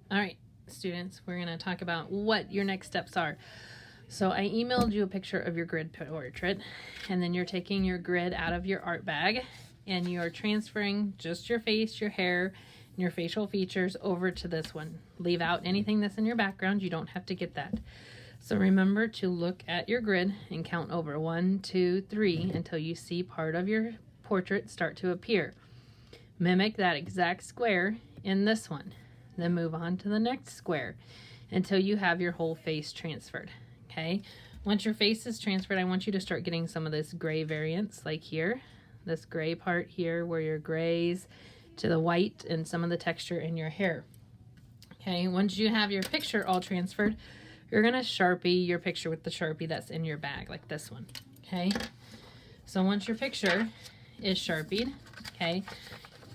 All right, students, we're going to talk about what your next steps are. So I emailed you a picture of your grid portrait, and then you're taking your grid out of your art bag and you're transferring just your face, your hair, and your facial features over to this one. Leave out anything that's in your background. You don't have to get that. So remember to look at your grid and count over 1, 2, 3 until you see part of your portrait start to appear. Mimic that exact square in this one. Then move on to the next square until you have your whole face transferred. Okay, once your face is transferred, I want you to start getting some of this gray variance, like here, this gray part here where your grays to the white and some of the texture in your hair. Okay, once you have your picture all transferred, you're gonna Sharpie your picture with the Sharpie that's in your bag, like this one. Okay, so once your picture is Sharpied, okay,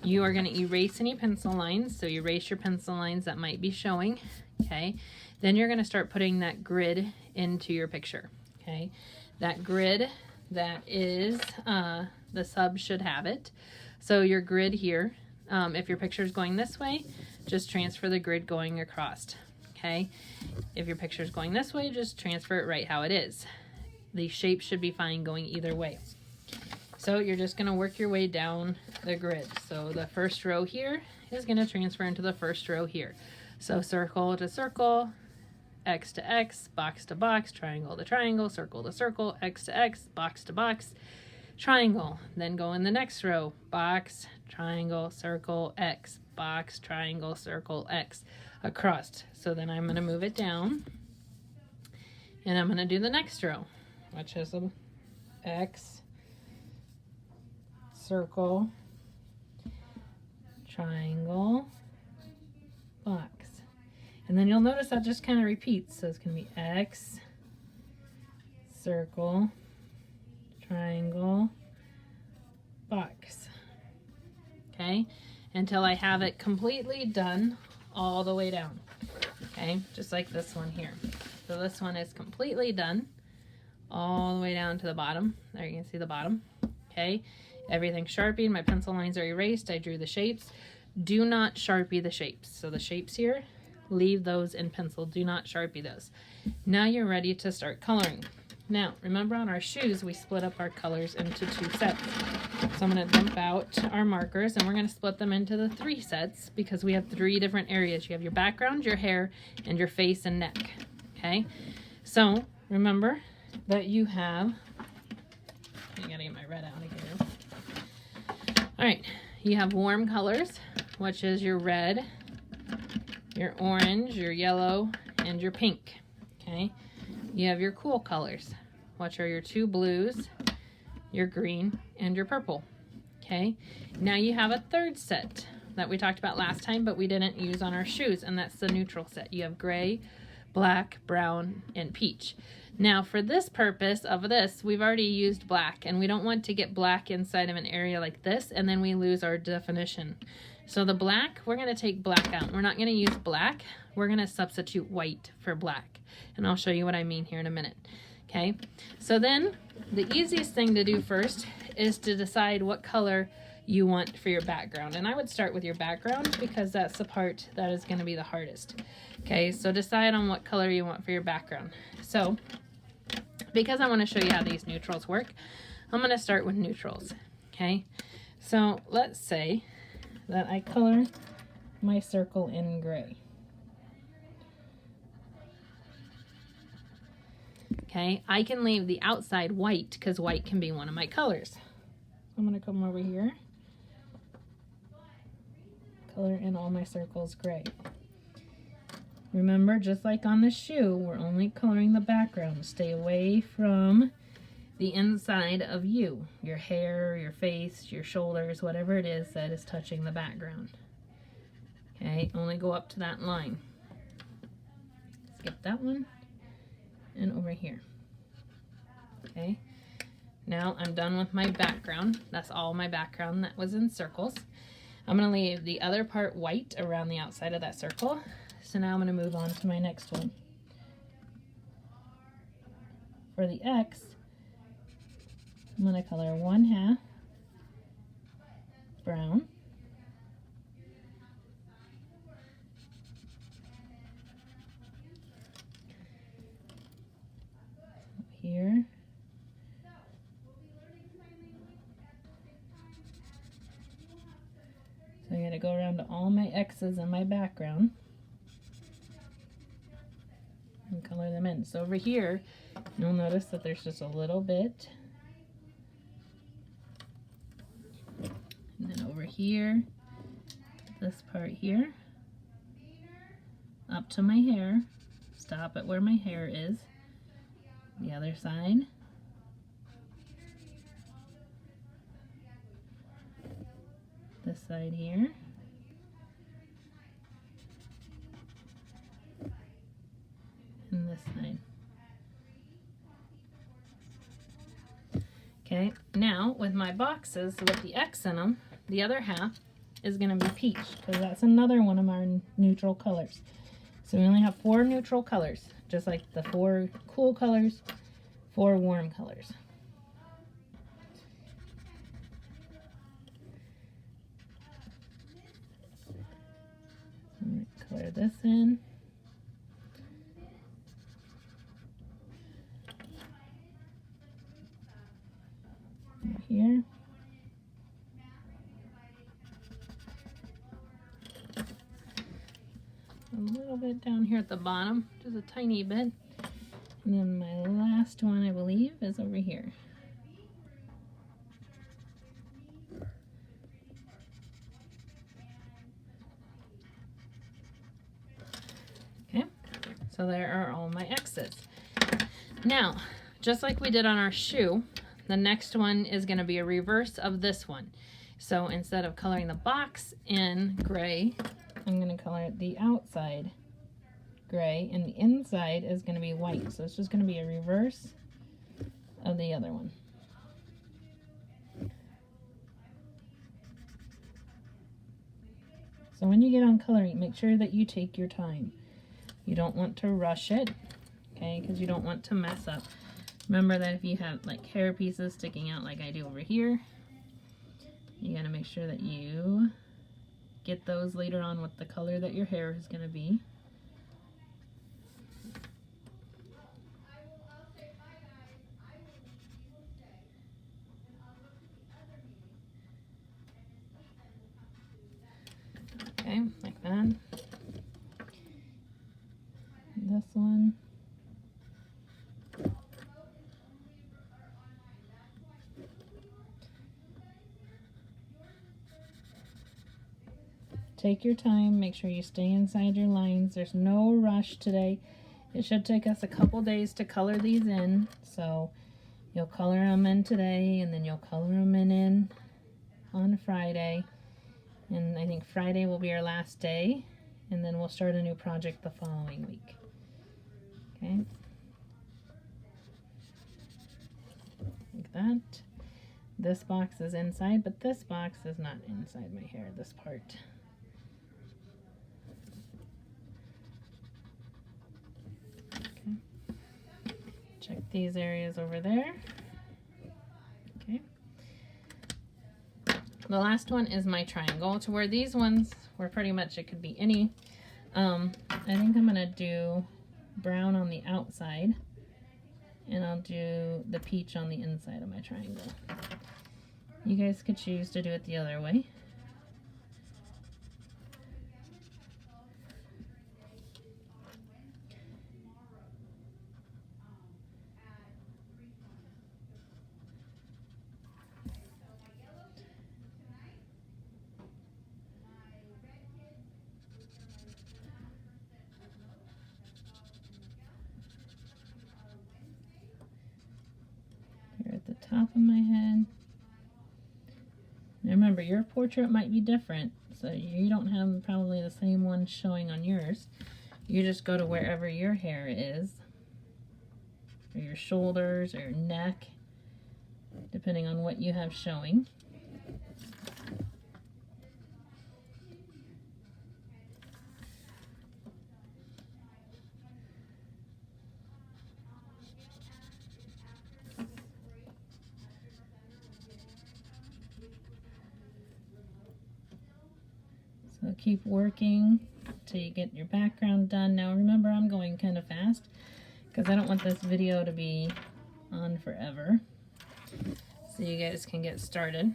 you are going to erase any pencil lines. So erase your pencil lines that might be showing. Okay. Then you're going to start putting that grid into your picture. Okay. That grid that is, the sub should have it. So your grid here, if your picture is going this way, just transfer the grid going across. Okay. If your picture is going this way, just transfer it right how it is. The shape should be fine going either way. So you're just going to work your way down the grid. So the first row here is going to transfer into the first row here. So circle to circle, X to X, box to box, triangle to triangle, circle to circle, X to X, box to box, triangle. Then go in the next row, box, triangle, circle, X, box, triangle, circle, X, across. So then I'm going to move it down and I'm going to do the next row, which is a X, circle, triangle, box. And then you'll notice that just kind of repeats. So it's going to be X, circle, triangle, box. Okay? Until I have it completely done all the way down. Okay? Just like this one here. So this one is completely done all the way down to the bottom. There you can see the bottom. Okay? Everything's Sharpied. My pencil lines are erased. I drew the shapes. Do not Sharpie the shapes. So the shapes here, leave those in pencil. Do not Sharpie those. Now you're ready to start coloring. Now, remember on our shoes, we split up our colors into 2 sets. So I'm going to dump out our markers and we're going to split them into the 3 sets because we have 3 different areas. You have your background, your hair, and your face and neck. Okay? So remember that you have, I gotta get my red out of here. All right, you have warm colors, which is your red, your orange, your yellow, and your pink. Okay, you have your cool colors, which are your 2 blues, your green, and your purple. Okay, now you have a 3rd set that we talked about last time, but we didn't use on our shoes, and that's the neutral set. You have gray, black, brown, and peach. Now for this purpose of this, we've already used black, and we don't want to get black inside of an area like this and then we lose our definition. So the black, we're going to take black out. We're not going to use black. We're going to substitute white for black. And I'll show you what I mean here in a minute. Okay, so then the easiest thing to do first is to decide what color you want for your background. And I would start with your background because that's the part that is going to be the hardest. Okay, so decide on what color you want for your background. So because I want to show you how these neutrals work, I'm going to start with neutrals. Okay, so let's say that I color my circle in gray. Okay, I can leave the outside white because white can be one of my colors. I'm going to come over here, color in all my circles gray. Remember, just like on the shoe, we're only coloring the background. Stay away from the inside of you, your hair, your face, your shoulders, whatever it is that is touching the background. Okay, only go up to that line. Skip that one and over here. Okay, now I'm done with my background. That's all my background that was in circles. I'm going to leave the other part white around the outside of that circle. So now I'm going to move on to my next one. For the X, I'm going to color 1/2 brown, here. So I gotta go around to all my X's in my background and color them in. So over here, you'll notice that there's just a little bit. And then over here, this part here, up to my hair, stop at where my hair is, the other side, this side here, and this side. Okay, now with my boxes with the X in them, the other half is going to be peach, because that's another one of our neutral colors. So we only have 4 neutral colors, just like the 4 cool colors, 4 warm colors. Color this in. Right here. A little bit down here at the bottom, just a tiny bit. And then my last one, I believe, is over here. Okay, so there are all my X's. Now, just like we did on our shoe, the next one is going to be a reverse of this one. So instead of coloring the box in gray, I'm going to color the outside gray, and the inside is going to be white. So it's just going to be a reverse of the other one. So when you get on coloring, make sure that you take your time. You don't want to rush it, okay, because you don't want to mess up. Remember that if you have like hair pieces sticking out like I do over here, you got to make sure that you get those later on with the color that your hair is going to be. Okay, like that. This one. Take your time, make sure you stay inside your lines. There's no rush today. It should take us a couple days to color these in. So you'll color them in today, and then you'll color them in on Friday. And I think Friday will be our last day, and then we'll start a new project the following week. Okay. Like that. This box is inside, but this box is not inside my hair, this part. Okay. Check these areas over there. Okay. The last one is my triangle, to where these ones were pretty much, it could be any. I think I'm gonna do brown on the outside, and I'll do the peach on the inside of my triangle. You guys could choose to do it the other way. Here at the top of my head. Now remember, your portrait might be different, so you don't have probably the same one showing on yours. You just go to wherever your hair is, or your shoulders, or your neck, depending on what you have showing. So keep working till you get your background done. Now remember, I'm going kind of fast because I don't want this video to be on forever, so you guys can get started.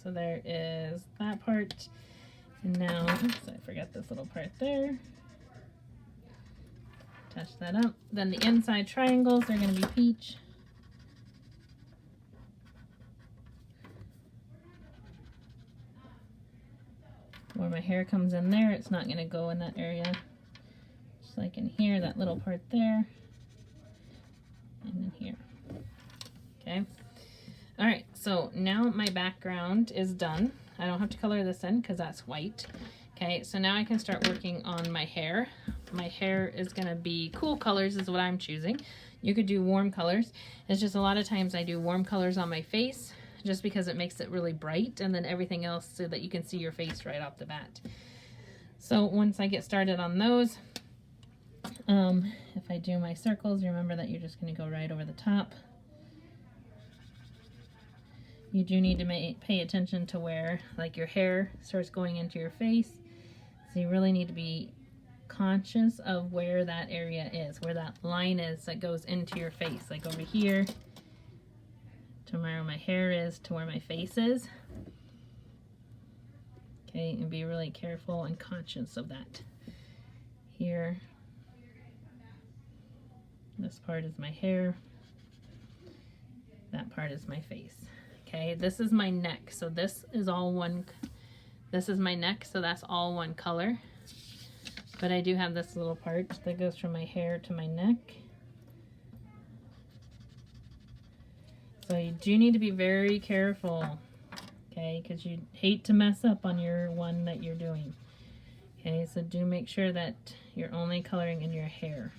So there is that part. And now, oops, I forgot this little part there. Touch that up. Then the inside triangles are going to be peach. Where my hair comes in there, it's not going to go in that area. Just like in here, that little part there. And in here. Okay. All right, so now my background is done. I don't have to color this in because that's white. Okay, so now I can start working on my hair. My hair is gonna be cool colors is what I'm choosing. You could do warm colors. It's just a lot of times I do warm colors on my face just because it makes it really bright, and then everything else so that you can see your face right off the bat. So once I get started on those, if I do my circles, remember that you're just gonna go right over the top. You do need to pay attention to where like your hair starts going into your face. So you really need to be conscious of where that area is, where that line is that goes into your face. Like over here to where my hair is to where my face is. Okay, and be really careful and conscious of that. Here, this part is my hair. That part is my face. Okay, this is my neck, so this is all one, this is my neck, so that's all one color. But I do have this little part that goes from my hair to my neck. So you do need to be very careful, okay, because you hate to mess up on your one that you're doing. Okay, so do make sure that you're only coloring in your hair.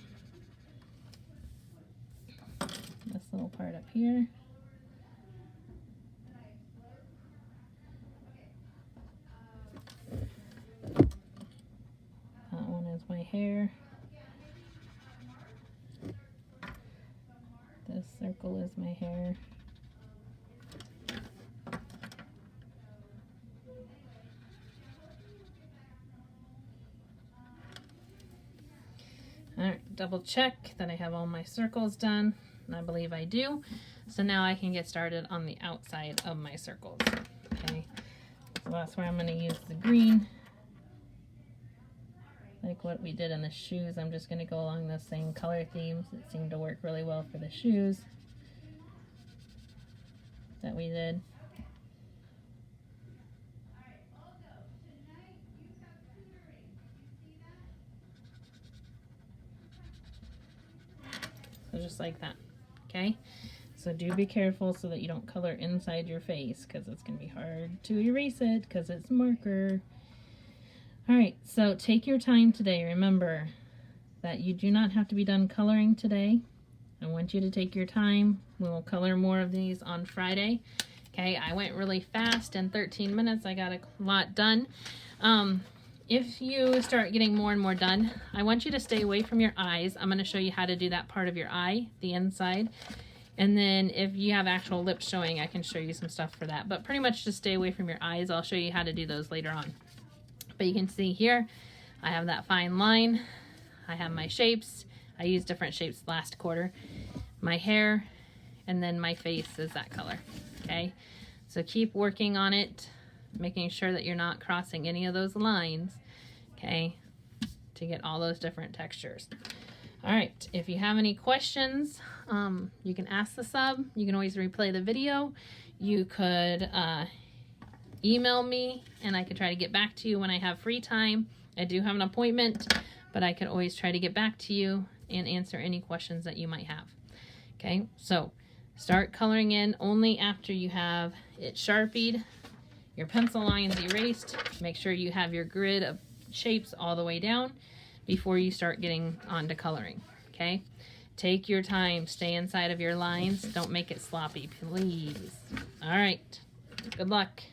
This little part up here. That one is my hair. This circle is my hair. Alright, double check that I have all my circles done, and I believe I do. So now I can get started on the outside of my circles. Okay, so that's where I'm going to use the green. Like what we did in the shoes, I'm just going to go along those same color themes. It seemed to work really well for the shoes that we did. So just like that, okay? So do be careful so that you don't color inside your face, because it's going to be hard to erase it because it's marker. Alright, so take your time today. Remember that you do not have to be done coloring today. I want you to take your time. We will color more of these on Friday. Okay, I went really fast. In 13 minutes, I got a lot done. If you start getting more and more done, I want you to stay away from your eyes. I'm going to show you how to do that part of your eye, the inside. And then if you have actual lips showing, I can show you some stuff for that. But pretty much just stay away from your eyes. I'll show you how to do those later on. But you can see here, I have that fine line. I have my shapes. I used different shapes last quarter. My hair, and then my face is that color, okay? So keep working on it, making sure that you're not crossing any of those lines, okay, to get all those different textures. All right, if you have any questions, you can ask the sub. You can always replay the video. You could email me, and I could try to get back to you when I have free time. I do have an appointment, but I could always try to get back to you and answer any questions that you might have. Okay, so start coloring in only after you have it Sharpied, your pencil lines erased. Make sure you have your grid of shapes all the way down before you start getting on to coloring, okay? Take your time, stay inside of your lines. Don't make it sloppy, please. All right, good luck.